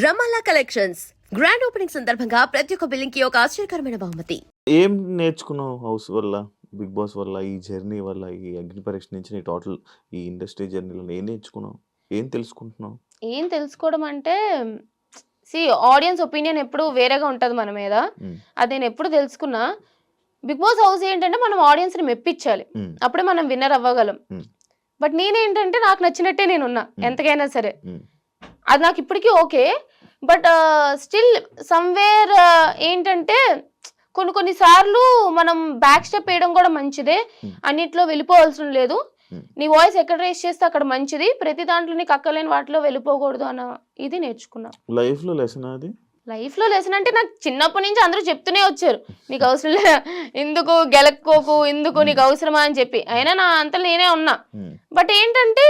రమాలా collections grand opening సందర్భంగా ప్రతి ఒక్క బిల్లింగ్ కి ఒక ఆశ్చర్యకరమైన బహుమతి. ఏం నేర్చుకున్నావు హౌస్ వల్ల, బిగ్ బాస్ వల్ల, ఈ జర్నీ వల్ల, ఈ అగ్ని పరీక్ష నుంచి నీ టోటల్ ఈ ఇండస్ట్రీ జర్నీలో ఏం నేర్చుకున్నావు, ఏం తెలుసుకుంటున్నావు? ఏం తెలుసుకోవడం అంటే ఆడియన్స్ ఒపీనియన్ ఎప్పుడు వేరేగా ఉంటుంది మన మీద. అది నేను ఎప్పుడు తెలుసుకున్నా. బిగ్ బాస్ హౌస్ ఏంటంటే మనం ఆడియన్స్ ని మెప్పించాలి, అప్పుడే మనం విన్నర్ అవ్వగలం. బట్ నేనేంటంటే నాకు నచ్చినట్టే నేనున్నా ఎంతకైనా సరే. అది నాకు ఇప్పటికీ ఓకే. బట్ స్టిల్ సమ్వేర్ ఏంటంటే కొన్ని సార్లు మనం బ్యాక్ స్టెప్ వేయడం కూడా మంచిదే. అన్నిట్లో వెళ్ళిపోవాల్సిన లేదు. నీ వాయిస్ ఎక్కడ రేస్ చేస్తే అక్కడ మంచిది. ప్రతి దాంట్లో నీకు అక్కలేని వాటిలో వెళ్ళిపోకూడదు అన్న ఇది నేర్చుకున్నా. లైఫ్ లో లెసన్ అది. లైఫ్ లో లెసన్ అంటే నాకు చిన్నప్పటి నుంచి అందరూ చెప్తూనే వచ్చారు, నీకు అవసరం లేదు, ఎందుకు గెలక్కోకు, ఎందుకు నీకు అవసరమా అని చెప్పి. అయినా నా అంతలో నేనే ఉన్నా. బట్ ఏంటంటే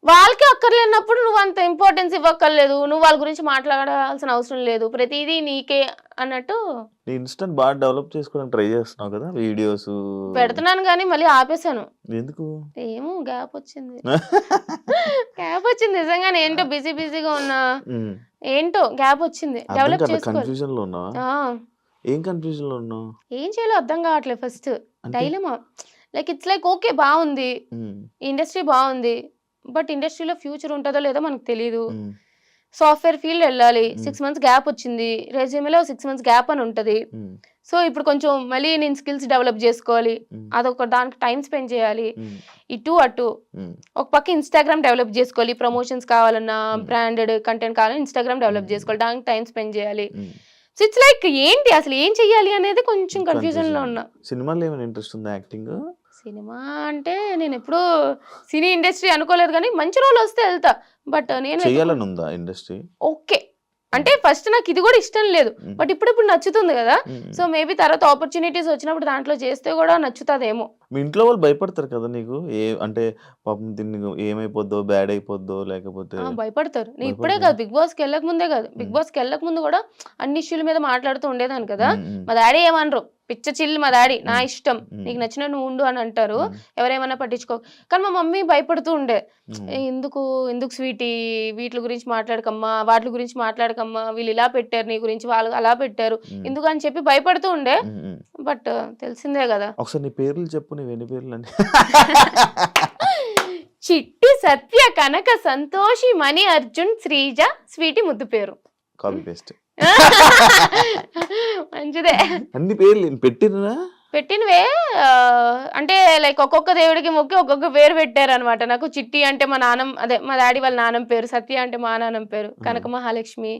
వాళ్ళకి అక్కర్లేనప్పుడు నువ్వు అంత ఇంపార్టెన్స్ ఇవ్వక్కర్లేదు, నువ్వు వాళ్ళ గురించి మాట్లాడాల్సిన అవసరం లేదు, ప్రతిదీ నీకే అన్నట్టు. ఇన్స్టెంట్ బాగా డెవలప్ చేసుకోవడానికి ట్రై చేస్తున్నావు కదా, వీడియోస్ పెడుతున్నాను కానీ మళ్ళీ ఆపేశాను. ఎందుకు? ఏమో గ్యాప్ వచ్చింది. గ్యాప్ వచ్చింది నిజంగానే. ఏంటో బిజీగా ఉన్నా, ఏంటో గ్యాప్ వచ్చింది. డెవలప్ కన్ఫ్యూజన్ లో ఉన్నావా? ఏం కన్ఫ్యూజన్ లో ఉన్నావు? ఏం చేయాలో అర్థం కావట్లేదు. First dilemma, like it's like okay బాగుంది, ఇండస్ట్రీ బాగుంది, బట్ ఇండస్ట్రీలో ఫ్యూచర్ ఉంటుందో లేదో మనకు తెలియదు. సాఫ్ట్వేర్ ఫీల్డ్ వెళ్ళాలి, 6 months గ్యాప్ వచ్చింది. రెజ్యూమేలో 6 months గ్యాప్ అని ఉంటుంది. సో ఇప్పుడు కొంచెం మళ్ళీ నేను స్కిల్స్ డెవలప్ చేసుకోవాలి, అదొక దానికి టైం స్పెండ్ చేయాలి. ఇటు అటు ఒక పక్క ఇన్స్టాగ్రామ్ డెవలప్ చేసుకోవాలి, ప్రమోషన్స్ కావాలన్నా, బ్రాండెడ్ కంటెంట్ కావాలన్నా ఇన్స్టాగ్రామ్ డెవలప్ చేసుకోవాలి, దానికి టైం స్పెండ్ చేయాలి. సో ఇట్స్ లైక్ ఏంటి అసలు ఏం చెయ్యాలి అనేది కొంచెం కన్ఫ్యూజన్ లో ఉన్నా. సినిమాలో ఏమైనా ఇంట్రెస్ట్ ఉందా? యాక్టింగ్? సినిమా అంటే నేను ఎప్పుడు సినీ ఇండస్ట్రీ అనుకోలేదు, కానీ మంచి రోల్ వస్తే వెళ్తా. బట్ నేను చేయాలని ఉందా ఇండస్ట్రీ? ఓకే అంటే ఫస్ట్ నాకు ఇది కూడా ఇష్టం లేదు, బట్ ఇప్పుడు నచ్చుతుంది కదా. సో మేబీ తర్వాత ఆపర్చునిటీస్ వచ్చినప్పుడు దాంట్లో చేస్తే కూడా నచ్చుతుందేమో. మీ ఇంట్లో వాళ్ళు భయపడతారు కదా నీకు, అంటే పాపం దీన్ని ఏమైపోద్దో, బ్యాడ్ అయిపోద్దో లేకపోతే? భయపడతారు. నేను ఇప్పుడే కాదు, బిగ్ బాస్కి వెళ్ళక ముందే కాదు, బిగ్ బాస్కి వెళ్ళక ముందు కూడా అన్ని ఇష్యూల మీద మాట్లాడుతూ ఉండేదాన్ని కదా. మా డాడీ ఏమనరు, పిచ్చ చిల్లు మా డాడీ, నా ఇష్టం, నీకు నచ్చిన నువ్వు ఉండు అని అంటారు, ఎవరేమన్నా పట్టించుకో. కానీ మా మమ్మీ భయపడుతూ ఉండే, ఎందుకు స్వీటీ వీటి గురించి మాట్లాడకమ్మా, వాటి గురించి మాట్లాడకమ్మా, వీళ్ళు ఇలా పెట్టారు నీ గురించి, వాళ్ళు అలా పెట్టారు, ఎందుకు అని చెప్పి భయపడుతూ ఉండే. బట్ తెలిసిందే కదా. ఒకసారి నీ పేర్లు చెప్పు, నీ ఎన్ని పేర్లు అని? చిట్టి, సత్య, కనక, సంతోషి, మణి, అర్జున్, శ్రీజ, స్వీటీ ముద్దు పేరు. Copy paste. మంచిదే. అన్ని పేర్లు పెట్టినవే అంటే లైక్ ఒక్కొక్క దేవుడికి మొక్కి ఒక్కొక్క పేరు పెట్టారు అనమాట. నాకు చిట్టి అంటే మా మా డాడీ వాళ్ళ నాన్నమ్మ పేరు, సత్య అంటే మా నాన్నమ్మ పేరు, కనక మహాలక్ష్మి,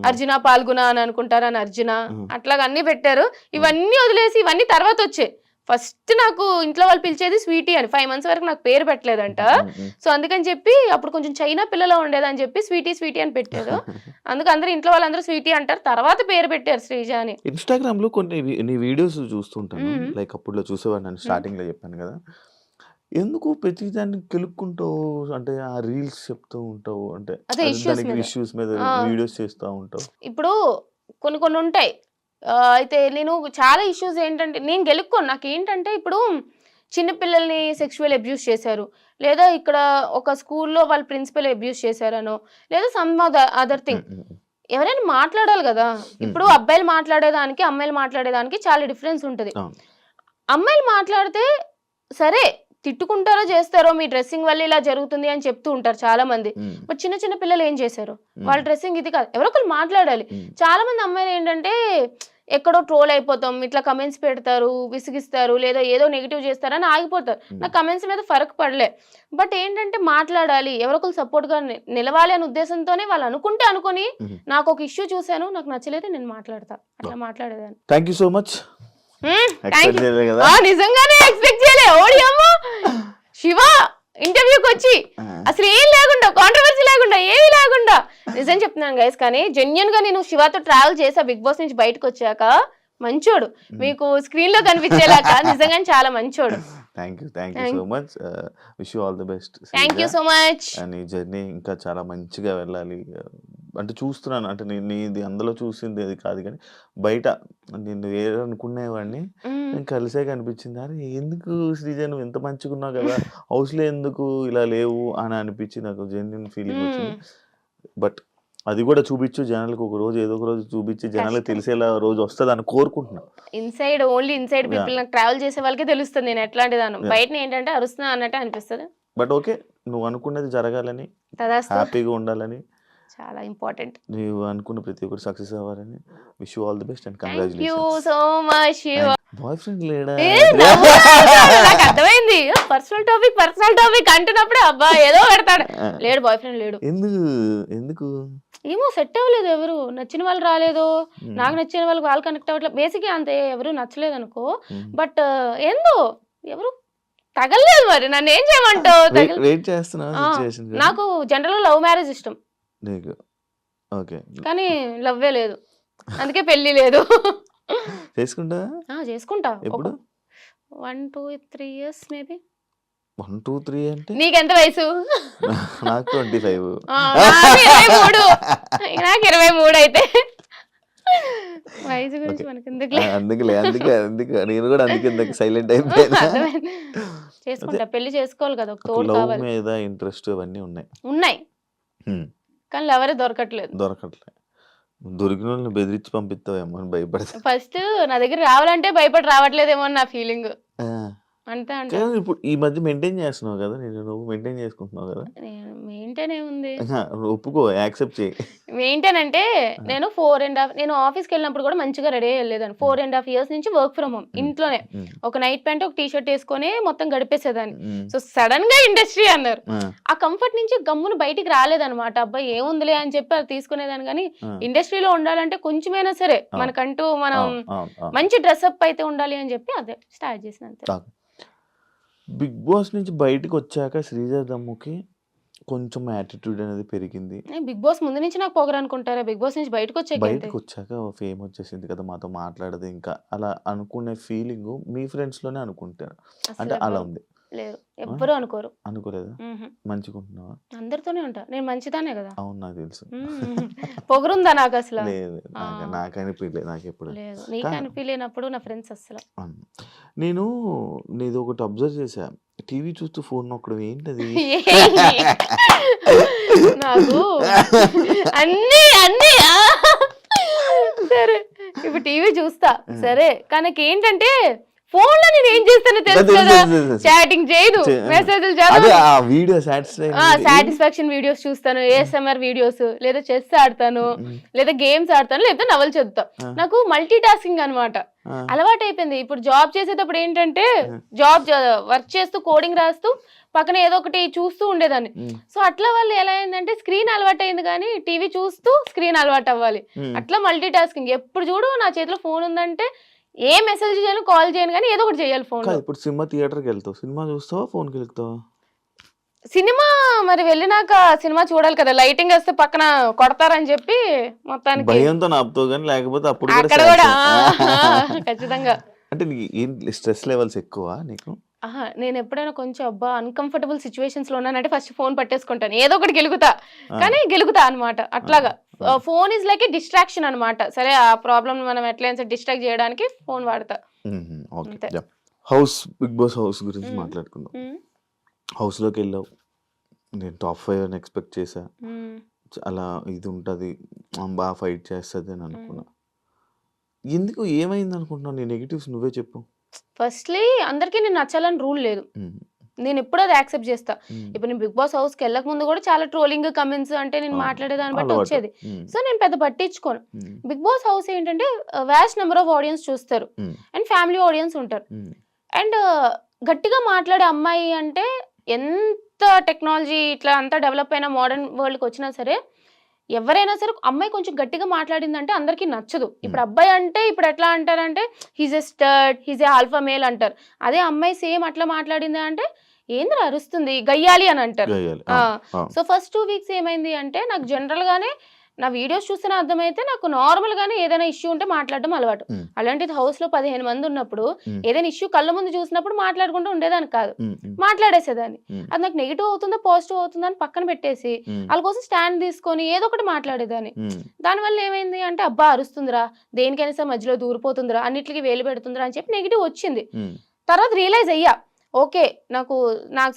అర్జున పాల్గొన అని అనుకుంటారు అని అర్జున, అట్లాగా అన్ని పెట్టారు. ఇవన్నీ వదిలేసి ఇవన్నీ తర్వాత వచ్చాయి. ఫస్ట్ నాకు ఇంట్లో వాళ్ళు పిలిచేది స్వీటీ అని. 5 months వరకు నాకు పేరు పెట్టలేదంట. సో అందుకని చెప్పి అప్పుడు కొంచెం చైనా పిల్లలో ఉండేదని చెప్పి స్వీటీ అని పెట్టారు. అందుకు అందరూ ఇంట్లో వాళ్ళందరూ స్వీటీ అంటారు, తర్వాత పేరు పెట్టారు శ్రీజ అని. ఇన్స్టాగ్రామ్ లో కొన్ని నీ వీడియోస్ చూస్తుంటాను, లైక్ అప్పుడు చూసేవాడిని, నేను స్టార్టింగ్ లో చెప్పాను కదా. ఎందుకు ప్రతి దాన్ని కెలుక్కుంటావు, అంటే ఆ రీల్స్ చెప్తూ ఉంటావు, అంటే ఇష్యూస్ మీద వీడియోస్ చేస్తూ ఉంటావు. ఇప్పుడు కొన్ని ఉంటాయి. అయితే నేను చాలా ఇష్యూస్ ఏంటంటే నేను గెలుక్కోను. నాకు ఏంటంటే ఇప్పుడు చిన్నపిల్లల్ని సెక్షువల్ అబ్యూస్ చేశారు, లేదా ఇక్కడ ఒక స్కూల్లో వాళ్ళ ప్రిన్సిపల్ అబ్యూస్ చేశారనో, లేదా సమ్ అదర్ థింగ్, ఎవరైనా మాట్లాడాలి కదా. ఇప్పుడు అబ్బాయిలు మాట్లాడేదానికి అమ్మాయిలు మాట్లాడేదానికి చాలా డిఫరెన్స్ ఉంటుంది. అమ్మాయిలు మాట్లాడితే సరే తిట్టుకుంటారో చేస్తారో, మీ డ్రెస్సింగ్ వల్ల ఇలా జరుగుతుంది అని చెప్తూ ఉంటారు చాలా మంది. బట్ చిన్న పిల్లలు ఏం చేశారు, వాళ్ళ డ్రెస్సింగ్ ఇది కాదు, ఎవరో ఒకరు మాట్లాడాలి. చాలా మంది అమ్మాయిలు ఏంటంటే ఎక్కడో ట్రోల్ అయిపోతాం, ఇట్లా కమెంట్స్ పెడతారు, విసిగిస్తారు, లేదా ఏదో నెగిటివ్ చేస్తారని ఆగిపోతారు. నాకు కమెంట్స్ మీద ఫరక్ పడలే. బట్ ఏంటంటే మాట్లాడాలి, ఎవరొకరు సపోర్ట్ గా నిలవాలి అనే ఉద్దేశంతోనే వాళ్ళు అనుకొని నాకు ఒక ఇష్యూ చూశాను, నాకు నచ్చలేదు, నేను మాట్లాడతా, అట్లా మాట్లాడేదాన్ని. Thank you so much. నిజంగానే ఎక్స్పెక్ట్ చేయలే. ఓడి అమ్మ శివ ఇంటర్వ్యూకి వచ్చి అసలు ఏం లేకుండా, కాంట్రవర్సీ లేకుండా, ఏమీ లేకుండా, నిజం చెప్తున్నాను గైస్. కానీ జెన్యున్ గా నేను శివతో ట్రావెల్ చేసా బిగ్ బాస్ నుంచి బయటకు వచ్చాక. మంచోడు, మీకు స్క్రీన్ లో కనిపించేలాక నిజంగానే చాలా మంచోడు. Thank you so much. Wish you all the best. Thank you so much. నీ జర్నీ ఇంకా చాలా మంచిగా వెళ్ళాలి. అంటే చూస్తున్నాను, అంటే నేను అందులో చూసింది అది కాదు, కానీ బయట నేను వేరే అనుకునేవాడిని, నేను కలిసే కనిపించింది. అరే ఎందుకు శ్రీజ నువ్వు ఎంత మంచిగా ఉన్నావు కదా, హౌస్లో ఎందుకు ఇలా లేవు అని అనిపించి నాకు జెన్యున్ ఫీలింగ్ వచ్చింది. బట్ అది కూడా చూపించు జనాలకు, ఒక రోజు ఏదో ఒక రోజు చూపించి జనాలకు కష్టం. తెలిసేలా రోజు వస్తుంది అని కోరుకుంటున్నా. ఇన్సైడ్ ఓన్లీ ఇన్సైడ్ పీపుల్ నాకు ట్రావెల్ చేసే వాళ్ళకే తెలుస్తుంది నేను ఎట్లాంటిదాను. బయట ఏంటంటే అరుస్తున్నా అన్నట్టు అనిపిస్తుంది. బట్ ఓకే, నువ్వు అనుకున్నది జరగాలని, తదాస్తు. హ్యాపీగా ఉండాలని, చాలా ఇంపార్టెంట్. నువ్వు అనుకున్న ప్రతి ఒక్కరు సక్సెస్ అవ్వాలని wish you all the best and thank you congratulations. So much. Boy friend లేడా? నాకు అర్థమైంది. పర్సనల్ టాపిక్ అంటున్నప్పుడే అబ్బా ఏదో పెడతాడు. లేడు, బాయ్ ఫ్రెండ్ లేడు. ఎందుకు ఏమో సెట్ అవ్వలేదు, ఎవరు నచ్చిన వాళ్ళు రాలేదు, నాకు నచ్చిన వాళ్ళు కనెక్ట్ అవ్వట్లేదు. బేసిక్గా అంతే, ఎవరు నచ్చలేదు అనుకో. బట్ ఏందో ఎవరు తగలలేదు. మరి నన్ను ఏం చేయమంటావు? వెయిట్ చేస్తున్నా సిచువేషన్. నాకు జనరల్ లవ్ మ్యారేజ్ ఇష్టం నీకు? ఓకే, కానీ లవ్వే లేదు, అందుకే పెళ్లి లేదు. చేసుకుంటా? చేసుకుంటా. ఎప్పుడు? 1, 2, 3 years మేబీ. 1, 2, 3 అంటే నీకెంత వయసు? నాకు 25. నాకు 23 అయితే వయసు గురించి మనకి ఎందుకులే. అందుకే నేను కూడా అందుకే సైలెంట్ అయిపోయాను. చేసుకుంటా, పెళ్లి చేసుకోవాలి కదా, ఒక తోడు లవ్ కావాలి. మీద ఇంట్రెస్ట్ అవన్నీ ఉన్నాయి కానీ ఎవరే దొరకట్లేదు. దొరికిన వాళ్ళని బెదిరించి పంపిస్తావేమో అని భయపడతా. ఫస్ట్ నా దగ్గర రావాలంటే భయపడి రావట్లేదేమో అని నా ఫీలింగ్. అంతే అంటే ఇప్పుడు ఈ మధ్య మెయింటైన్ చేస్తున్నావు కదా, నువ్వు మెయింటైన్ చేసుకుంటున్నావు కదా. మెయింటైన్ ఏముంది, ఒప్పుకో, యాక్సెప్ట్ చేయి. మెయింటైన్ అంటే నేను 4.5 నేను ఆఫీస్కి వెళ్ళినప్పుడు కూడా మంచిగా రెడీ అయ్యలేదాన్ని. 4.5 years నుంచి వర్క్ ఫ్రమ్ హోమ్, ఇంట్లోనే ఒక నైట్ ప్యాంట్ ఒక టీ-షర్ట్ వేసుకొని మొత్తం గడిపేసేదాన్ని. సో సడన్ గా ఇండస్ట్రీ అన్నారు. ఆ కంఫర్ట్ నుంచి గమ్మును బయటికి రాలేదన్నమాట. అబ్బాయి ఏముందిలే అని చెప్పి అది తీసుకునేదాన్ని. కానీ ఇండస్ట్రీలో ఉండాలంటే కొంచెమైనా సరే మనకంటూ మనం మంచి డ్రెస్అప్ అయితే ఉండాలి అని చెప్పి అదే స్టార్ట్ చేసిన. అంతే. బిగ్ బాస్ నుంచి బయటకు వచ్చాక శ్రీజ దమ్ముకి కొంచెం యాటిట్యూడ్ అనేది పెరిగింది. బిగ్ బాస్ ముందు నుంచి నాకు పొగరు అనుకుంటారా? బిగ్ బాస్ నుంచి బయటకు వచ్చాక ఫేమ్ వచ్చేసింది కదా, మాతో మాట్లాడదు ఇంకా అలా అనుకునే ఫీలింగ్ మీ ఫ్రెండ్స్ లోనే అనుకుంటారు అంటే అలా ఉంది? లేదు, ఎవ్వరు అనుకోరు. అనుకోలేదా? మంచిగుంటున్నావా? అందరితోనే ఉంటా, నేను మంచిదానే కదా. అవును, నాకు తెలుసు. పొగరుందా నాకు అసలు? లేదు, నాకు అనిపించలేదు. నాకు ఎప్పుడు లేదు, నీకు అనిపించినప్పుడు నా ఫ్రెండ్స్ అసలు. నేను నీది ఒకటి అబ్జర్వ్ చేశా, టీవీ చూస్తూ ఫోన్ నొక్కడం ఏంటది? నాకు అన్ని అన్ని సరే ఇప్పుడు టీవీ చూస్తా సరే, కానీ ఏంటంటే ఫోన్ లో నేను ఏం చేస్తానో తెలుసు కదా. చాటింగ్ చేయదు, మెసేజ్లు చదవను, సాటిస్ఫాక్షన్ వీడియోస్ చూస్తాను, ASMR వీడియోస్, లేదా చెస్ ఆడతాను, లేదా గేమ్స్ ఆడతాను, లేదా నవలు చదువుతా. నాకు మల్టీ టాస్కింగ్ అనమాట అలవాటు అయిపోయింది. ఇప్పుడు జాబ్ చేసేటప్పుడు ఏంటంటే వర్క్ చేస్తూ కోడింగ్ రాస్తూ పక్కన ఏదో ఒకటి చూస్తూ ఉండేదాన్ని. సో అట్లా వాళ్ళు ఎలా అయిందంటే స్క్రీన్ అలవాటు అయింది, కానీ టీవీ చూస్తూ స్క్రీన్ అలవాటు అవ్వాలి. అట్లా మల్టీ టాస్కింగ్. ఎప్పుడు చూడు నా చేతిలో ఫోన్ ఉందంటే ఏ మెసేజ్ చేయను, కాల్ చేయను, కానీ ఏదో ఒకటి చేయాలి ఫోన్. ఇప్పుడు సినిమా థియేటర్కి వెళ్తావు, సినిమా చూస్తావా, ఫోన్ కి వెళ్తావా? సినిమా మరి వెళ్ళినాక సినిమా చూడాలి కదా, లైటింగ్ వేస్తే పక్కన కొడతారని చెప్పి మొత్తానికి భయంతో ఆపుతావు, కానీ లేకపోతే అప్పుడు అక్కడ కూడా ఖచ్చితంగా. అంటే స్ట్రెస్ లెవెల్స్ ఎక్కువ నీకు? నేను ఎప్పుడైనా కొంచెం అబ్బా అన్కంఫర్టబుల్ సిచ్యువేషన్స్ లో ఉన్నానంటే ఫస్ట్ ఫోన్ పట్టేసుకుంటాను, ఏదో ఒకటి గెలుగుతా, కానీ గెలుగుతా అనమాట. అట్లాగా phone is like A distraction అనమాట. సరే, ఆ ప్రాబ్లమ్ మనం ఎట్లయినా డిస్ట్రాక్ట్ చేయడానికి ఫోన్ వాడతా. హౌస్, బిగ్ బాస్ హౌస్ గురించి మాట్లాడుకుందాం. హౌస్ లోకి వెళ్ళావు, నేను టాప్ 5 అని ఎక్స్పెక్ట్ చేసా. అలా ఇది ఉంటది, బాగా ఫైట్ చేస్తుంది అని అనుకున్నా. ఎందుకు, ఏమైంది అనుకుంటున్నావు? నీ నెగిటివ్స్ నువ్వే చెప్పు. ఫస్ట్లీ అందరికీ నేను నచ్చాలని రూల్ లేదు, నేను ఎప్పుడు అది యాక్సెప్ట్ చేస్తా. ఇప్పుడు నేను బిగ్ బాస్ హౌస్కి వెళ్ళక ముందు కూడా చాలా ట్రోలింగ్ కమెంట్స్ అంటే నేను మాట్లాడే దాన్ని బట్టి వచ్చేది. సో నేను పెద్ద పట్టించుకోను. బిగ్ బాస్ హౌస్ ఏంటంటే వ్యాస్ట్ నెంబర్ ఆఫ్ ఆడియన్స్ చూస్తారు, అండ్ ఫ్యామిలీ ఆడియన్స్ ఉంటారు. అండ్ గట్టిగా మాట్లాడే అమ్మాయి అంటే ఎంత టెక్నాలజీ ఇట్లా అంతా డెవలప్ అయిన మోడర్న్ వరల్డ్కి వచ్చినా సరే ఎవరైనా సరే అమ్మాయి కొంచెం గట్టిగా మాట్లాడిందంటే అందరికీ నచ్చదు. ఇప్పుడు అబ్బాయి అంటే ఇప్పుడు ఎట్లా అంటారంటే he's a stud, he's a alpha male అంటారు. అదే అమ్మాయి సేమ్ అట్లా మాట్లాడింది అంటే ఏంద్ర అరుస్తుంది, గయ్యాలి అని అంటారు. సో ఫస్ట్ 2 weeks ఏమైంది అంటే నాకు జనరల్ గానే నా వీడియోస్ చూస్తే అర్థమైతే నాకు నార్మల్ గానే ఏదైనా ఇష్యూ ఉంటే మాట్లాడడం అలవాటు. అలాంటిది హౌస్ లో 15 మంది ఉన్నప్పుడు ఏదైనా ఇష్యూ కళ్ళ ముందు చూసినప్పుడు మాట్లాడుకుంటూ ఉండేదాన్ని కాదు, మాట్లాడేసేదాన్ని. అది నాకు నెగిటివ్ అవుతుందా పాజిటివ్ అవుతుందా అని పక్కన పెట్టేసి వాళ్ళ కోసం స్టాండ్ తీసుకొని ఏదో ఒకటి మాట్లాడేదాన్ని. దానివల్ల ఏమైంది అంటే అబ్బా అరుస్తుందిరా, దేనికైనా సరే మధ్యలో దూరిపోతుందిరా, అన్నిటికీ వేలు పెడుతుందిరా అని చెప్పి నెగిటివ్ వచ్చింది. తర్వాత రియలైజ్ అయ్యా, ఓకే నాకు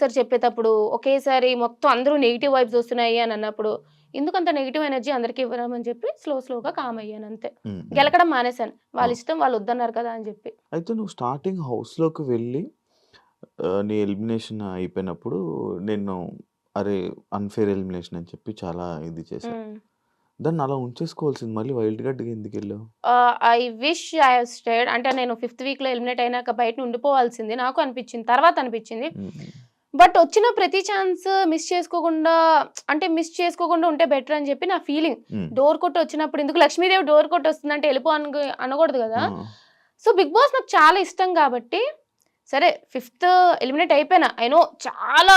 సరే చెప్పేటప్పుడు ఒకేసారి మొత్తం అందరూ నెగిటివ్ వైబ్స్ వస్తున్నాయి అని అన్నప్పుడు ఎందుకంత నెగిటివ్ ఎనర్జీ అందరికి ఇవ్వడం అని చెప్పి స్లోగా కామ్ అయ్యాను అంతే. గెలకడం మానేశాను, వాళ్ళ ఇష్టం, వాళ్ళు వద్దన్నారు కదా అని చెప్పి. అయితే నువ్వు స్టార్టింగ్ హౌస్లోకి వెళ్ళి నీ ఎలిమినేషన్ అయిపోయినప్పుడు నేను అరే అన్ఫేర్ ఎలిమినేషన్ అని చెప్పి చాలా ఇది చేశాను. దాన్ని అలా ఉంచేసుకోవాల్సింది, మళ్ళీ వైల్డ్ కార్డ్‌గా ఎందుకు వెళ్ళావు? I wish I have stayed. అంటే నేను 5th వీక్‌లో ఎలిమినేట్ అయినాక బయట ఉండిపోవాల్సింది నాకు అనిపించింది, తర్వాత అనిపించింది. బట్ వచ్చిన ప్రతి ఛాన్స్ మిస్ చేసుకోకుండా ఉంటే బెటర్ అని చెప్పి నా ఫీలింగ్. డోర్ కొట్టి వచ్చినప్పుడు ఎందుకు లక్ష్మీదేవి డోర్ కొట్టి వస్తుందంటే వెళ్ళిపో అనకూడదు కదా. సో బిగ్ బాస్ నాకు చాలా ఇష్టం కాబట్టి సరే 5th ఎలిమినేట్ అయిపోయినా. అయినో చాలా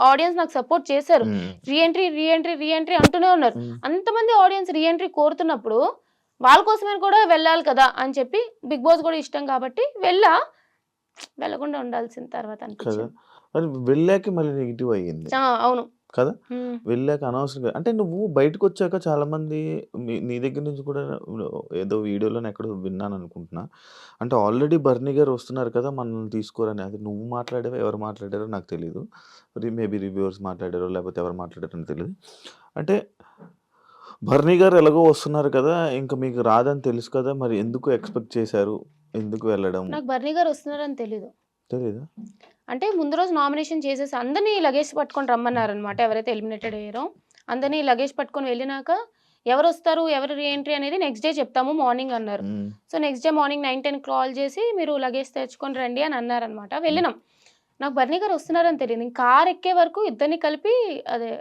ఆడియన్స్ నాకు సపోర్ట్ చేశారు, రీఎంట్రీ అంటూనే ఉన్నారు. అంతమంది ఆడియన్స్ రీఎంట్రీ కోరుతున్నప్పుడు వాళ్ళ కోసమే కూడా వెళ్ళాలి కదా అని చెప్పి బిగ్ బాస్ కూడా ఇష్టం కాబట్టి వెళ్ళకుండా ఉండాల్సిన తర్వాత అనిపించింది. వెళ్ళాక మళ్ళీ నెగిటివ్ అయ్యింది. అవును కదా, వెళ్ళాక అనవసరంగా. అంటే నువ్వు బయటకు వచ్చాక చాలా మంది నీ దగ్గర నుంచి కూడా ఏదో వీడియోలో ఎక్కడో విన్నాను అనుకుంటున్నా, అంటే ఆల్రెడీ బర్నీ గారు వస్తున్నారు కదా మనల్ని తీసుకోరని. అది నువ్వు మాట్లాడావో ఎవరు మాట్లాడారో నాకు తెలియదు, మేబీ రివ్యూవర్స్ మాట్లాడారో లేకపోతే ఎవరు మాట్లాడారో అని తెలియదు. అంటే బర్నీ గారు ఎలాగో వస్తున్నారు కదా, ఇంకా మీకు రాదని తెలుసు కదా, మరి ఎందుకు ఎక్స్పెక్ట్ చేశారు, ఎందుకు వెళ్ళడం? నాకు బర్నీ గారు వస్తున్నారని తెలీదా? అంటే ముందు రోజు నామినేషన్ చేసేసి అందరినీ లగేజ్ పట్టుకొని రమ్మన్నారు అనమాట. ఎవరైతే ఎలిమినేటెడ్ అయ్యారో అందరినీ లగేజ్ పట్టుకొని వెళ్ళినాక ఎవరు వస్తారు ఎవరు రీఎంట్రీ అనేది నెక్స్ట్ డే చెప్తాము మార్నింగ్ అన్నారు. So next day morning 9-10 call చేసి మీరు లగేజ్ తెచ్చుకొని రండి అని అన్నారనమాట. వెళ్ళినాం. నాకు బర్నీ గారు వస్తున్నారని తెలియదు. ఇంక కార్ ఎక్కే వరకు ఇద్దరిని కలిపి అదే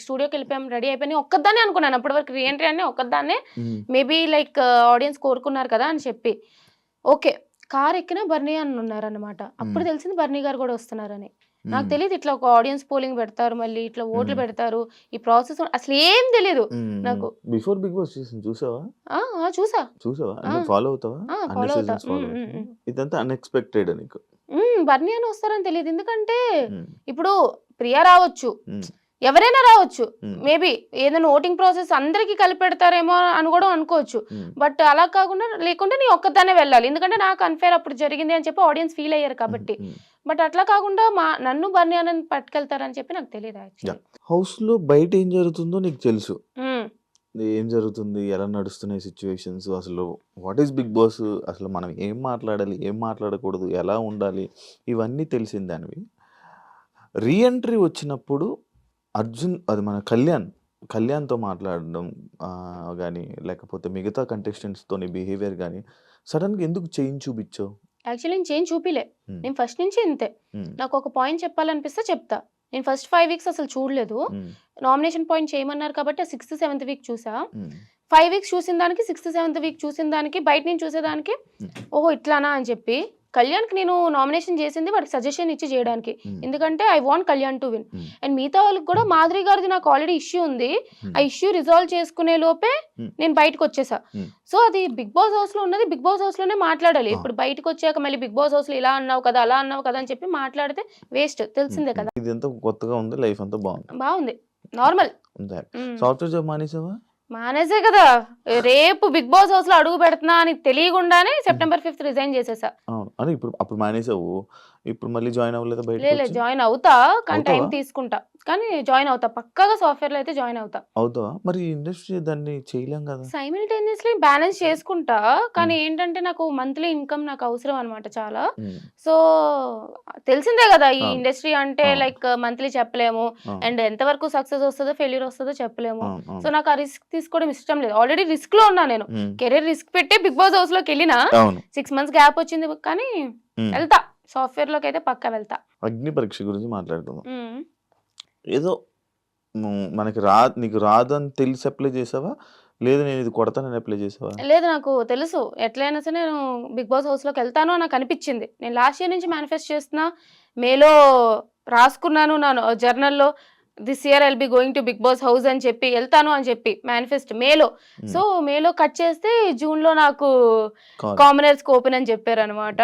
స్టూడియోకి వెళ్ళిపోయాం, రెడీ అయిపోయి ఒక్కదాన్నే అనుకున్నాను అప్పటి వరకు రీఎంట్రీ అని. ఒక్కదాన్నే మేబీ లైక్ ఆడియన్స్ కోరుకున్నారు కదా అని చెప్పి ఓకే. కార్ ఎక్కినా బర్నీ అని ఉన్నారనమాట. అప్పుడు తెలిసింది బర్నీ గారు కూడా వస్తున్నారని. నాకు తెలియదు ఇట్లా ఒక ఆడియన్స్ పోలింగ్ పెడతారు, మళ్ళీ ఇట్లా ఓట్లు పెడతారు, ఈ ప్రాసెస్ అసలు ఏం తెలియదు నాకు. బిఫోర్ బిగ్ బాస్ చూసావా? ఫాలో అవుతావా? ఇదంతా అన్ఎక్స్పెక్టెడ్ నీకు? బర్నీ అని వస్తారని తెలియదు. ఎందుకంటే ఇప్పుడు ప్రియా రావచ్చు, ఎవరైనా రావచ్చు, మేబీ ఏదైనా ఓటింగ్ ప్రాసెస్ అందరికి కలిపి పెడతారేమో అని కూడా అనుకోవచ్చు. బట్ అలా కాకుండా లేకుంటే నీ ఒక్కదానే వెళ్ళాలి, ఎందుకంటే నాకు అన్ఫేర్ అప్పుడు జరిగింది అని చెప్పి ఆడియన్స్ ఫీల్ అయ్యారు కాబట్టి. బట్ అట్లా కాకుండా నన్ను బర్నీ అని పట్టుకెళ్తారని చెప్పి నాకు తెలియదు. యాక్చువల్లీ హౌస్ లో బయట ఏం జరుగుతుందో నీకు తెలుసు, ఏం జరుగుతుంది, ఎలా నడుస్తున్నాయి సిచ్యువేషన్స్, అసలు వాట్ ఈస్ బిగ్ బాస్, అసలు మనం ఏం మాట్లాడాలి ఏం మాట్లాడకూడదు, ఎలా ఉండాలి, ఇవన్నీ తెలిసిందానివి. రీఎంట్రీ వచ్చినప్పుడు అర్జున్ అది మన కళ్యాణ్తో మాట్లాడడం కానీ లేకపోతే మిగతా కంటెస్టెంట్స్తో బిహేవియర్ కానీ సడన్గా ఎందుకు చేంజ్ చూపించావు? యాక్చువల్లీ నేను చేంజ్ చూపిలే, నేను ఫస్ట్ నుంచి ఇంతే. నాకు ఒక పాయింట్ చెప్పాలనిపిస్తే చెప్తా. నేను ఫస్ట్ 5 వీక్స్ అసలు చూడలేదు. నామినేషన్ పాయింట్ చేయమన్నారు కాబట్టి 6th 7th వీక్ చూసా. 5 వీక్స్ చూసిన దానికి 6th 7th వీక్ చూసిన దానికి బయట నుంచి చూసేదానికి ఓహో ఇట్లానా అని చెప్పి. కళ్యాణ్కి నేను నామినేషన్ చేసింది వాడికి సజెషన్ ఇచ్చి చేయడానికి, ఎందుకంటే I want Kalyan to win. And మిగతా వాళ్ళకి కూడా మాధురి గారిది నాకు ఆల్రెడీ ఇష్యూ ఉంది, ఆ ఇష్యూ రిజాల్వ్ చేసుకునే లోపే నేను బయటకు వచ్చేసా. సో అది బిగ్ బాస్ హౌస్ లో ఉన్నది బిగ్ బాస్ హౌస్ లోనే మాట్లాడాలి. ఇప్పుడు బయటకు వచ్చాక మళ్ళీ బిగ్ బాస్ హౌస్ లో ఇలా అన్నావు కదా అలా అన్నావు కదా అని చెప్పి మాట్లాడితే వేస్ట్, తెలిసిందే కదా. ఇది ఎంత కొత్తగా ఉంది, లైఫ్ అంతా బాగుంది, నార్మల్. సాఫ్ట్వేర్ జాబ్ మానేసావా? మానేసే కదా, రేపు బిగ్ బాస్ హౌస్ లో అడుగు పెడుతున్నా అని తెలియకుండానే September 5th రిజైన్ చేసేసా. అప్పుడు మానేసావు, ఇప్పుడు మళ్ళీ జాయిన్ అవ్వలేదా? లేదు జాయిన్ అవుతా, కానీ టైం తీసుకుంటా, కానీ జాయిన్ అవుతా పక్కాగా. సాఫ్ట్వేర్ లో అయితే జాయిన్ అవుతావా? మరి ఇండస్ట్రీ దాన్ని చేయలేం కదా. సైమిల్టేనియస్లీ బ్యాలెన్స్ చేసుకుంటా, కానీ ఏంటంటే నాకు మంత్లీ ఇన్కమ్ నాకు అవసరం అనమాట చాలా. సో తెలిసిందే కదా ఈ ఇండస్ట్రీ అంటే లైక్ మంత్లీ చెప్పలేము, అండ్ ఎంతవరకు సక్సెస్ వస్తుందో ఫెయిల్యూర్ వస్తుందో చెప్పలేము. సో నాకు ఆ రిస్క్ తీసుకోవడం ఇష్టం లేదు. ఆల్రెడీ రిస్క్ లో ఉన్నా నేను, కెరీర్ రిస్క్ పెట్టి బిగ్ బాస్ హౌస్ లోకి వెళ్ళినా 6 months గ్యాప్ వచ్చింది, కానీ వెళ్తా సాఫ్ట్వేర్ లోకి అయితే పక్కా వెళ్తా. అగ్ని పరీక్ష గురించి మాట్లాడుకుందాం. ఏదో మనకి నీకు రాదు అని తెలిసి అప్లై చేసావా, లేదు నేను ఇది కొడతానని అప్లై చేసావా? లేదు, నాకు తెలుసు ఎట్లయినా సరే నేను బిగ్ బాస్ హౌస్ లోకి వెళ్తాను నాకు అనిపించింది. నేను లాస్ట్ ఇయర్ నుంచి మేనిఫెస్ట్ చేస్తున్నా, మేలో రాసుకున్నాను నా జర్నల్లో, this year I'll be going to Bigg boss house అని చెప్పి వెళ్తాను అని చెప్పి మేనిఫెస్ట్ మేలో. సో మేలో కట్ చేస్తే జూన్ లో నాకు కామనర్స్ ఓపెన్ అని చెప్పారు అనమాట.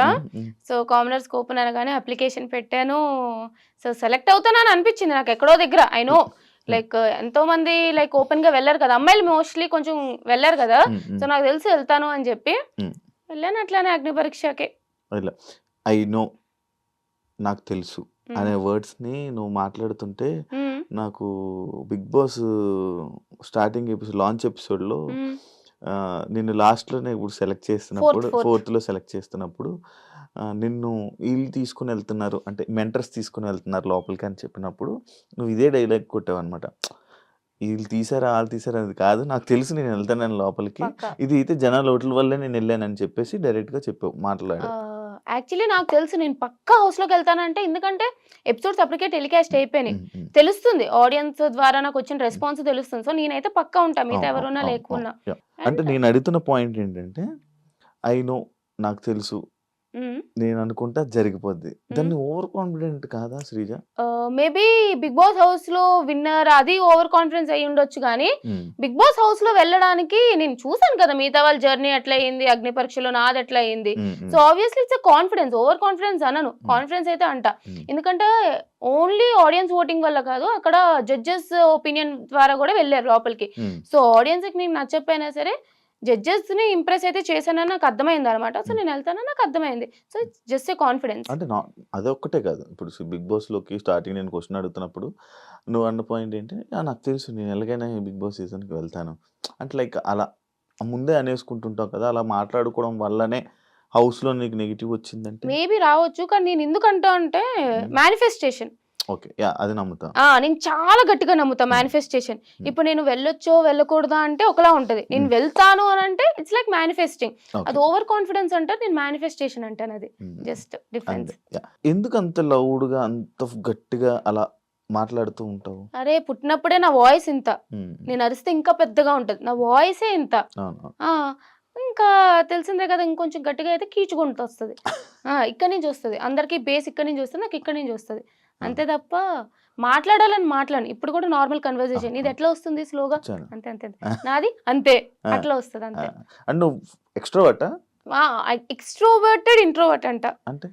సో కామనర్స్ ఓపెన్ అనగానే అప్లికేషన్ పెట్టాను. సో సెలెక్ట్ అవుతానని అనిపించింది నాకు ఎక్కడో దగ్గర. ఐ నో లైక్ ఎంతో మంది లైక్ ఓపెన్ గా వెళ్ళారు కదా, అమ్మాయిలు మోస్ట్లీ కొంచెం వెళ్ళారు కదా. సో నాకు తెలిసి వెళ్తాను అని చెప్పి వెళ్ళాను. అట్లానే అగ్ని పరీక్షకి ఐ నో, నాకు తెలుసు అనే వర్డ్స్ని నువ్వు మాట్లాడుతుంటే నాకు big boss starting episode launch ఎపిసోడ్లో నిన్ను లాస్ట్లోనే ఇప్పుడు సెలెక్ట్ చేస్తున్నప్పుడు ఫోర్త్లో సెలెక్ట్ చేస్తున్నప్పుడు నిన్ను వీళ్ళు తీసుకుని వెళ్తున్నారు అంటే మెంటర్స్ తీసుకుని వెళ్తున్నారు లోపలికి అని చెప్పినప్పుడు నువ్వు ఇదే డైలాగ్ కొట్టావు అనమాట. వీళ్ళు తీసారా వాళ్ళు తీసారా అది కాదు, నాకు తెలుసు నేను వెళ్తాను లోపలికి, ఇది అయితే జనాల ఓట్ల వల్లే నేను వెళ్ళానని చెప్పేసి డైరెక్ట్గా చెప్పావు మాట్లాడు. యాక్చువల్లీ నాకు తెలుసు నేను పక్కా హౌస్లోకి వెళ్తానంటే, ఎందుకంటే ఎపిసోడ్స్ అప్పటికే టెలికాస్ట్ అయిపోయినాయి, తెలుస్తుంది ఆడియన్స్ ద్వారా నాకు వచ్చిన రెస్పాన్స్ తెలుస్తుంది. సో నేనైతే పక్కా ఉంటా మిగతా ఎవరున్నా లేకున్నా. అంటే నేను అడుగుతున్న పాయింట్ ఏంటంటే ఐ నో నాకు తెలుసు నేను అనుకుంటా జరిగిపోద్ది, దాన్ని ఓవర్ కాన్ఫిడెంట్ కాదా Sreeja? Maybe big boss house లో విన్నర్ అది ఓవర్ కాన్ఫిడెన్స్ అయ్యి ఉండొచ్చు, కానీ బిగ్ బాస్ హౌస్ లో వెళ్ళడానికి నేను చూసాను కదా మిగతా వాళ్ళ జర్నీ ఎట్లా అయింది, అగ్ని పరీక్షలో నాది ఎట్లా అయింది. So obviously it's confidence, over confidence అనను, కాన్ఫిడెన్స్ అయితే అంట. ఎందుకంటే ఓన్లీ ఆడియన్స్ ఓటింగ్ వల్ల కాదు, అక్కడ జడ్జెస్ ఒపీనియన్ ద్వారా కూడా వెళ్ళారు లోపలికి. సో ఆడియన్స్ కి నేను నచ్చకపోయినా సరే జడ్జెస్ ని ఇంప్రెస్ అయితే చేశానని నాకు అర్థమైంది అనమాట. సో నేను వెళ్తానని నాకు అర్థమైంది. So just a confidence. అంటే అదొక్కటే కాదు, ఇప్పుడు బిగ్ బాస్ లోకి స్టార్టింగ్ నేను క్వశ్చన్ అడుగుతున్నప్పుడు నువ్వు అన్న పాయింట్ ఏంటి, నాకు తెలుసు నేను ఎలాగైనా బిగ్ బాస్ సీజన్కి వెళ్తాను అంటే లైక్ అలా ముందే అనేసుకుంటుంటావు కదా, అలా మాట్లాడుకోవడం వల్లనే హౌస్ లో నీకు నెగిటివ్ వచ్చిందంటే మేబీ రావచ్చు. కానీ నేను ఎందుకంటా అంటే మేనిఫెస్టేషన్. ఓకే, యా అది నమ్ముతా, నేను చాలా గట్టిగా నమ్ముతా మేనిఫెస్టేషన్. ఇప్పుడు నేను వెళ్ళొచ్చో వెళ్ళకూడదా అంటే ఒకలా ఉంటది, నేను వెళ్తాను అని అంటే ఇట్స్ లైక్ మేనిఫెస్టింగ్. అది ఓవర్ కాన్ఫిడెన్స్ అంటే నేను మేనిఫెస్టేషన్ అంటాను, అది జస్ట్ డిఫరెన్స్. ఎందుకు అంత లౌడ్ గా అంత గట్టిగా అలా మాట్లాడుతూ ఉంటావు? అరే పుట్టినప్పుడే నా వాయిస్ ఇంత, నేను అరిస్తే ఇంకా పెద్దగా ఉంటది, నా వాయిసే ఇంత. ఇంకా తెలిసిందే కదా, ఇంకొంచెం గట్టిగా అయితే కీచుకుంటూ వస్తుంది, ఇక్కడి నుంచి వస్తుంది, అందరికి బేస్ ఇక్కడి నుంచి వస్తుంది, నాకు ఇక్కడి నుంచి వస్తుంది, అంతే తప్ప మాట్లాడాలని మాట్లాడు. ఇప్పుడు కూడా నార్మల్ కన్వర్సేషన్ ఇది ఎట్లా వస్తుంది స్లోగా, అంతే అంతే నాది అంతే అట్లా వస్తుంది అంతే. అండ్ నువ్వు ఎక్స్ట్రోవర్టా? ఎక్స్ట్రోవర్టెడ్ ఇంట్రోవర్ట్ అంట. అంటే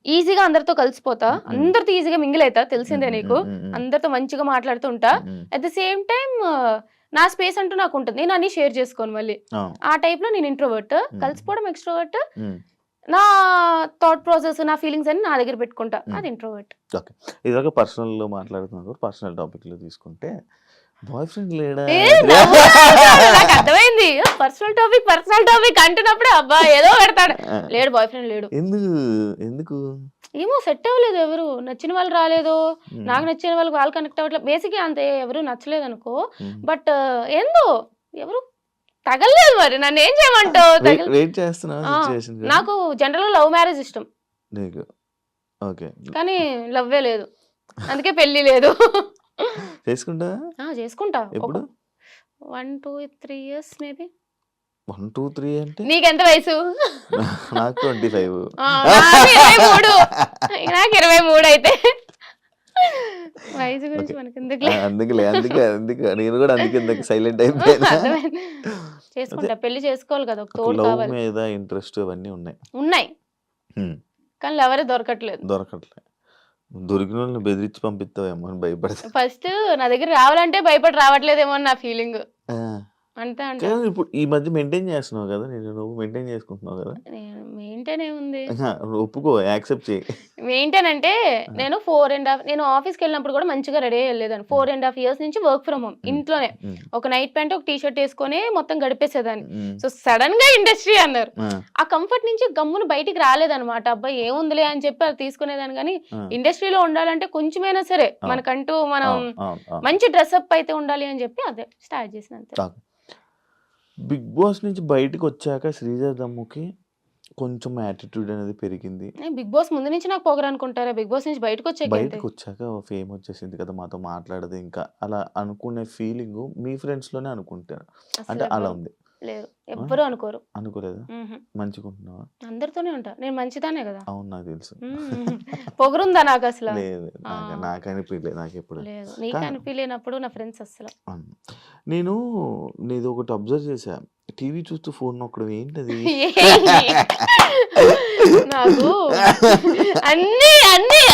ఈజీగా అందరితో కలిసిపోతా, అందరితో ఈజీగా మింగిల్ అవుతా, తెలిసిందే నీకు, అందరితో మంచిగా మాట్లాడుతుంటా. అట్ ద సేమ్ టైం నా స్పేస్ అంటూ నాకు ఉంటుంది, నేను అన్ని షేర్ చేసుకోను మళ్ళీ. ఆ టైప్ లో నేను ఇంట్రోవర్ట్, కలిసిపోవడం ఎక్స్ట్రోవర్ట్. నా థాట్ ప్రాసెస్ నా ఫీలింగ్స్ అన్ని నా దగ్గర పెట్టుకుంటా, అది ఇంట్రోవర్ట్. ఓకే, ఇదొక పర్సనల్ లో మాట్లాడుతున్నా, పర్సనల్ టాపిక్ లో తీసుకుంటే బాయ్ ఫ్రెండ్ లేడా? నాకు అర్థమైంది, పర్సనల్ టాపిక్ అంటున్నప్పుడు అబ్బా ఏదో పెడతాడు. లేడు, బాయ్ ఫ్రెండ్ లేడు. ఎందుకు ఏమో సెట్ అవ్వలేదు, ఎవరు నచ్చిన వాళ్ళు రాలేదు, నాకు నచ్చిన వాళ్ళకి వాళ్ళు కనెక్ట్ అవ్వట్లేదు. బేసిక్గా అంతే, ఎవరు నచ్చలేదు అనుకో, బట్ ఏందో ఎవరు తగలేదు. మరి నన్ను ఏం చేయమంటావు? నాకు జనరల్ లవ్ మ్యారేజ్ ఇష్టం, కానీ లవ్వే లేదు, అందుకే పెళ్లి లేదు. చేసుకుంటా 1 2 3 years మేబీ. 1 2 3 అంటే నీకెంత వయసు? నాకు 25. నాకు 23 అయితే వయసు గురించి మనకి అందుకే నేను కూడా అందుకే సైలెంట్ అయిపోయాను. చేసుకుంటా, పెళ్లి చేసుకోవాలి కదా, ఒక తోడు కావాలి. మీద ఇంట్రెస్ట్ అవన్నీ ఉన్నాయి కానీ ఎవరే దొరకట్లేదు. దొరికిన వాళ్ళని బెదిరించి పంపిస్తావేమో అని భయపడతా. ఫస్ట్ నా దగ్గర రావాలంటే భయపడి రావట్లేదేమో నా ఫీలింగ్ అంతే. అంటే ఇప్పుడు ఈ మధ్య మెయింటైన్ చేస్తున్నావు కదా, నువ్వు మెయింటైన్ చేసుకుంటున్నావు కదా. మెయింటైన్ ఏముంది, ఒప్పుకో, యాక్సెప్ట్ చేయి. మెయింటైన్ అంటే నేను 4.5 నేను ఆఫీస్కి వెళ్ళినప్పుడు కూడా మంచిగా రెడీ అయ్యలేదాన్ని. 4.5 years నుంచి వర్క్ ఫ్రమ్ హోమ్, ఇంట్లోనే ఒక నైట్ ప్యాంట్ ఒక టీషర్ట్ వేసుకొని మొత్తం గడిపేసేదాన్ని. సో సడన్ గా ఇండస్ట్రీ అన్నారు, ఆ కంఫర్ట్ నుంచి గమ్మును బయటికి రాలేదన్నమాట. అబ్బాయి ఏముందిలే అని చెప్పి అది తీసుకునేదాన్ని. కానీ ఇండస్ట్రీలో ఉండాలంటే కొంచెమైనా సరే మనకంటూ మనం మంచి డ్రెస్అప్ అయితే ఉండాలి అని చెప్పి అదే స్టార్ట్ చేసిన. అంతే. బిగ్ బాస్ నుంచి బయటకు వచ్చాక శ్రీజ దమ్ముకి కొంచెం యాటిట్యూడ్ అనేది పెరిగింది. బిగ్ బాస్ ముందు నుంచి నాకు పొగరు అనుకుంటారా, బిగ్ బాస్ నుంచి బయటకు వచ్చాక ఫేమ్ వచ్చేసింది కదా, మాతో మాట్లాడదు ఇంకా అలా అనుకునే ఫీలింగ్ మీ ఫ్రెండ్స్ లోనే అనుకుంటారు అంటే అలా ఉంది? లేదు, ఎవ్వరు అనుకోరు. అనుకోలేదు? మంచిగుంటున్నావా? అందరితోనే ఉంటా, నేను మంచిదానే కదా. అవును, నాకు తెలుసు. పొగరుందా నాకు అసలు? లేదు, నాకు అనిపించలేదు, నాకు ఎప్పుడు లేదు. నీకు అనిపించలేనప్పుడు నా ఫ్రెండ్స్ అసలు. నేను నీది ఒకటి అబ్జర్వ్ చేశా, టీవీ చూస్తూ ఫోన్ నొక్కడం ఏంటది? నాకు అన్ని అన్ని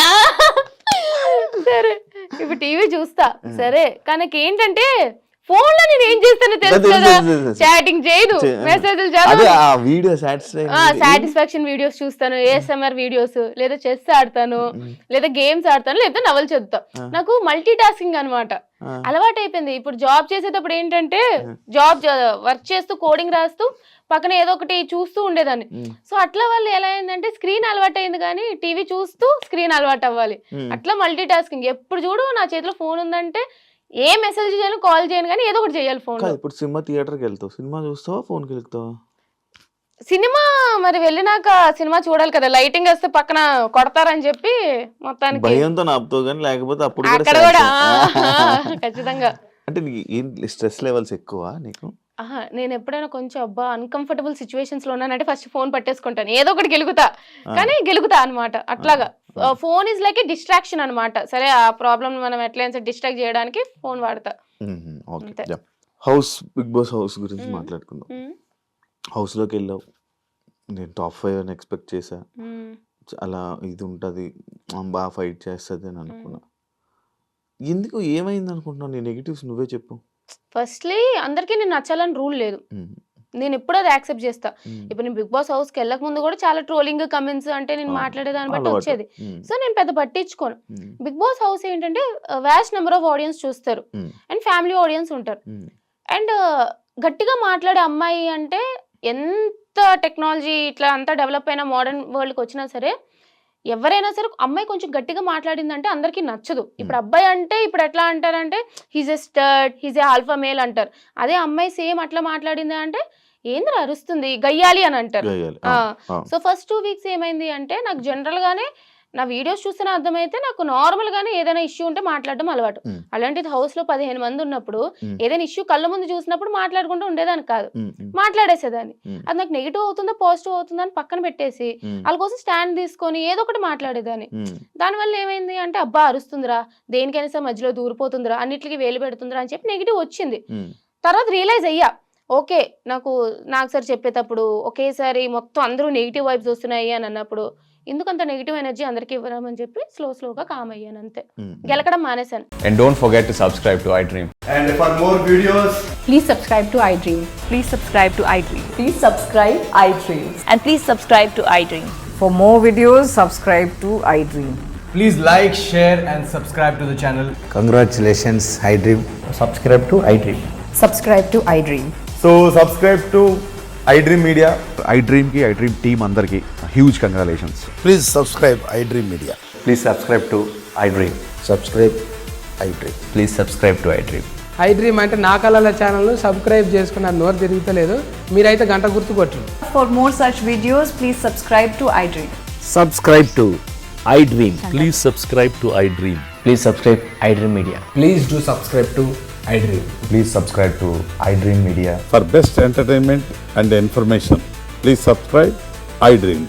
సరే ఇప్పుడు టీవీ చూస్తా సరే, కానీ ఏంటంటే ఫోన్ లో నేను ఏం చేస్తానో తెలుసు కదా, చాటింగ్ చేయను, మెసేజ్లు సాటిస్ఫాక్షన్ వీడియోస్ చూస్తాను, ఏఎస్ఎంఆర్ వీడియోస్, లేదా చెస్ ఆడతాను, లేదా గేమ్స్ ఆడతాను, లేదా నవలు చదువుతాను. నాకు మల్టీ టాస్కింగ్ అనమాట అలవాటు అయిపోయింది. ఇప్పుడు జాబ్ చేసేటప్పుడు ఏంటంటే వర్క్ చేస్తూ కోడింగ్ రాస్తూ పక్కన ఏదో ఒకటి చూస్తూ ఉండేదాన్ని. సో అట్లా వాళ్ళు ఎలా అయిందంటే స్క్రీన్ అలవాటు అయింది కానీ టీవీ చూస్తూ స్క్రీన్ అలవాటు అవ్వాలి. అట్లా మల్టీ టాస్కింగ్. ఎప్పుడు చూడు నా చేతిలో ఫోన్ ఉందంటే ఏ మెసేజ్ చేయను, కాల్ చేయను, కానీ ఏదో ఒకటి చేయాలి ఫోన్. ఇప్పుడు సినిమా థియేటర్కి వెళ్తావు, సినిమా చూస్తావా, ఫోన్కి వెళ్తావా? సినిమా మరి వెళ్ళినాక సినిమా చూడాలి కదా, లైటింగ్ వస్తే పక్కన కొడతారని చెప్పి మొత్తానికి భయంతో నాపుతావు, కానీ లేకపోతే అప్పుడు అక్కడ కూడా ఖచ్చితంగా. అంటే నీకు స్ట్రెస్ లెవెల్స్ ఎక్కువ నీకు? నేను ఎప్పుడైనా కొంచెం అన్కంఫర్టబుల్ సిచ్యువేషన్స్ లో ఉన్నానంటే ఫస్ట్ ఫోన్ పట్టేసుకుంటాను, ఏదో ఒకటి గెలుగుతా, కానీ గెలుగుతా అనమాట. అట్లాగా phone is like A distraction అనమాట. సరే ఆ ప్రాబ్లమ్ మనం ఎట్లయినా డిస్ట్రాక్ట్ చేయడానికి ఫోన్ వాడతా. హౌస్, బిగ్ బాస్ హౌస్ గురించి మాట్లాడుకుందాం. హౌస్ లోకి వెళ్ళావు, నేను టాప్ 5 అని ఎక్స్పెక్ట్ చేశా, అలా ఇది ఉంటది, బాగా ఫైట్ చేస్తుంది అని అనుకున్నా. ఎందుకు, ఏమైంది అనుకుంటున్నావు? నీ నెగిటివ్స్ నువ్వే చెప్పు. ఫస్ట్లీ అందరికీ నేను నచ్చాలని రూల్ లేదు, నేను ఎప్పుడు అది యాక్సెప్ట్ చేస్తా. ఇప్పుడు నేను బిగ్ బాస్ హౌస్ కి వెళ్ళక ముందు కూడా చాలా ట్రోలింగ్ కమెంట్స్ అంటే నేను మాట్లాడేదాన్ని బట్టి వచ్చేది. సో నేను పెద్ద పట్టించుకోను. బిగ్ బాస్ హౌస్ ఏంటంటే వ్యాస్ట్ నెంబర్ ఆఫ్ ఆడియన్స్ చూస్తారు అండ్ ఫ్యామిలీ ఆడియన్స్ ఉంటారు. అండ్ గట్టిగా మాట్లాడే అమ్మాయి అంటే ఎంత టెక్నాలజీ ఇట్లా అంతా డెవలప్ అయిన మోడర్న్ వరల్డ్కి వచ్చినా సరే ఎవరైనా సరే అమ్మాయి కొంచెం గట్టిగా మాట్లాడిందంటే అందరికీ నచ్చదు. ఇప్పుడు అబ్బాయి అంటే ఇప్పుడు ఎట్లా అంటారంటే he's a stud, he's a alpha male అంటారు. అదే అమ్మాయి సేమ్ అట్లా మాట్లాడింది అంటే ఏంద్ర అరుస్తుంది, గయ్యాలి అని అంటారు. సో ఫస్ట్ 2 వీక్స్ ఏమైంది అంటే నాకు జనరల్ గానే నా వీడియోస్ చూస్తేనే అర్థమైతే నాకు నార్మల్ గానే ఏదైనా ఇష్యూ ఉంటే మాట్లాడడం అలవాటు. అలాంటిది హౌస్ లో 15 మంది ఉన్నప్పుడు ఏదైనా ఇష్యూ కళ్ళ ముందు చూసినప్పుడు మాట్లాడుకుంటూ ఉండేదాన్ని కాదు, మాట్లాడేసేదాన్ని. అది నాకు నెగిటివ్ అవుతుందా పాజిటివ్ అవుతుందా అని పక్కన పెట్టేసి వాళ్ళ కోసం స్టాండ్ తీసుకొని ఏదో ఒకటి మాట్లాడేదాన్ని. దానివల్ల ఏమైంది అంటే అబ్బా అరుస్తుందిరా, దేనికైనా సరే మధ్యలో దూరిపోతుందిరా, అన్నిటికీ వేలు పెడుతుందిరా అని చెప్పి నెగిటివ్ వచ్చింది. తర్వాత రియలైజ్ అయ్యా, ఓకే నాకు సరే చెప్పేటప్పుడు ఒకేసారి మొత్తం అందరూ నెగిటివ్ వైబ్స్ వస్తున్నాయి అని అన్నప్పుడు ఎందుకంత నెగిటివ్ ఎనర్జీ అందరికి ఇవ్వరామని చెప్పి స్లోగా కామ్ అయ్యాను, అంతే. గెలకడం మానేశాను. And don't forget to subscribe to iDream. And for more videos, please subscribe to iDream. Please subscribe to iDream. Please subscribe iDream. And please subscribe to iDream. For more videos, subscribe to iDream. please like, share and subscribe to the channel. Congratulations, iDream. Subscribe to iDream. Subscribe to iDream. So subscribe to iDream Media. iDream ki iDream team andarki huge congratulations. Please subscribe iDream Media. Please subscribe to iDream. Subscribe iDream. Please subscribe to iDream. iDream అంటే నా కళల channel subscribe చేసుకున్న నోరు తిరుగుతలేదు, మీరైతే గంట గుర్తు కొట్టండి. For more such videos, please subscribe to iDream. Subscribe to iDream. Please subscribe to iDream. Please subscribe iDream Media. Please do subscribe to iDream. Please subscribe to iDream Media. For best entertainment and information, please subscribe iDream.